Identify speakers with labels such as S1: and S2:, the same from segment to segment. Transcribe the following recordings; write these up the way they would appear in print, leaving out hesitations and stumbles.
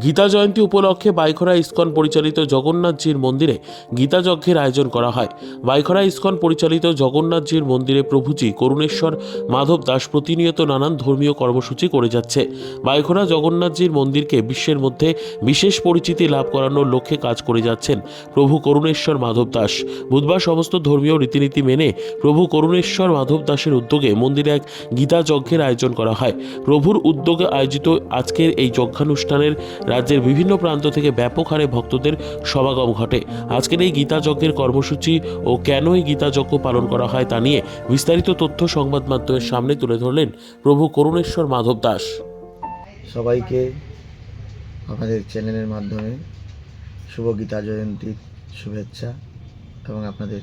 S1: গীতা জয়ন্তী উপলক্ষে বাইখরা ইস্কন পরিচালিত জগন্নাথজির মন্দিরে গীতা যজ্ঞের আয়োজন করা হয়। বাইখরা ইস্কন পরিচালিত জগন্নাথজির মন্দিরে প্রভুজি করুণেশ্বর মাধব দাস প্রতিনিয়ত নানান ধর্মীয় কর্মসূচি করে যাচ্ছে। বাইখরা জগন্নাথজির মন্দিরকে বিশ্বের মধ্যে বিশেষ পরিচিতি লাভ করানোর লক্ষ্যে কাজ করে যাচ্ছেন প্রভু করুণেশ্বর মাধব দাস। বুধবার সমস্ত ধর্মীয় রীতিনীতি মেনে প্রভু করুণেশ্বর মাধব দাসের উদ্যোগে মন্দিরে এক গীতা যজ্ঞের আয়োজন করা হয়। প্রভুর উদ্যোগে আয়োজিত আজকের এই যজ্ঞানুষ্ঠানের রাজ্যের বিভিন্ন প্রান্ত থেকে ব্যাপক হারে ভক্তদের সমাগম ঘটে। আজকের এই গীতা যজ্ঞের কর্মসূচি ও কেন এই গীতা যজ্ঞ পালন করা হয় তা নিয়ে বিস্তারিত তথ্য সংবাদ মাধ্যমের সামনে তুলে ধরলেন প্রভু করুণেশ্বর মাধব দাস।
S2: সবাইকে আমাদের চ্যানেলের মাধ্যমে শুভ গীতা জয়ন্তীর শুভেচ্ছা এবং আপনাদের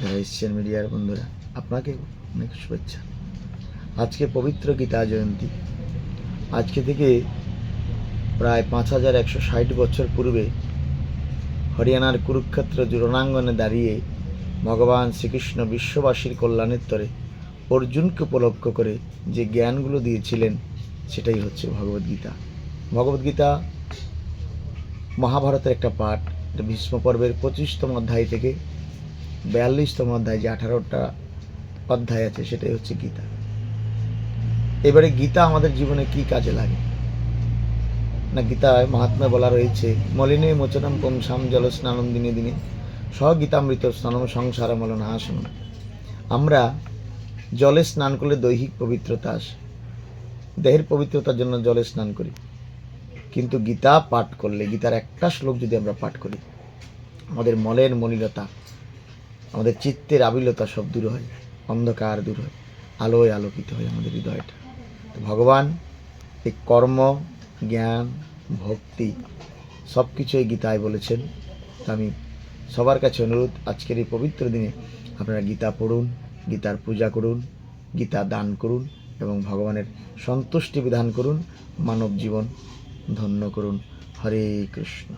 S2: যারা এশিয়ান মিডিয়ার বন্ধুরা আপনাকে অনেক শুভেচ্ছা। আজকে পবিত্র গীতা জয়ন্তী। আজকে থেকে প্রায় 5160 বছর পূর্বে হরিয়ানার কুরুক্ষেত্র রণাঙ্গনে দাঁড়িয়ে ভগবান শ্রীকৃষ্ণ বিশ্ববাসীর কল্যাণের তরে অর্জুনকে উপলক্ষ করে যে জ্ঞানগুলো দিয়েছিলেন সেটাই হচ্ছে ভগবদ্গীতা। ভগবদ্গীতা মহাভারতের একটা পাঠ। ভীষ্ম পর্বের 25তম অধ্যায় থেকে 42তম অধ্যায়, যে 18টা অধ্যায় আছে সেটাই হচ্ছে গীতা। এবারে গীতা আমাদের জীবনে কি কাজে লাগে না, গীতায় মহাত্মা বলা রয়েছে, মলিনে মোচনম পুংসাম জল স্নানম দিনে দিনে গীতামৃত স্নানম সংসার মলনাশনম। আমরা জলে স্নান করলে দৈহিক পবিত্রতা আসে, দেহের পবিত্রতার জন্য জলে স্নান করি, কিন্তু গীতা পাঠ করলে, গীতার একটা শ্লোক যদি আমরা পাঠ করি, আমাদের মলের মলিনতা, আমাদের চিত্তের আবিলতা সব দূর হয়, অন্ধকার দূর হয়, আলোয় আলোকিত হয় আমাদের হৃদয়টা। তো ভগবান এই কর্ম, জ্ঞান, ভক্তি সব কিছুই গীতায় বলেছেন। তো আমি সবার কাছে অনুরোধ, আজকের এই পবিত্র দিনে আপনারা গীতা পড়ুন, গীতার পূজা করুন, গীতা দান করুন এবং ভগবানের সন্তুষ্টি বিধান করুন, মানব জীবন ধন্য করুন। হরে কৃষ্ণ।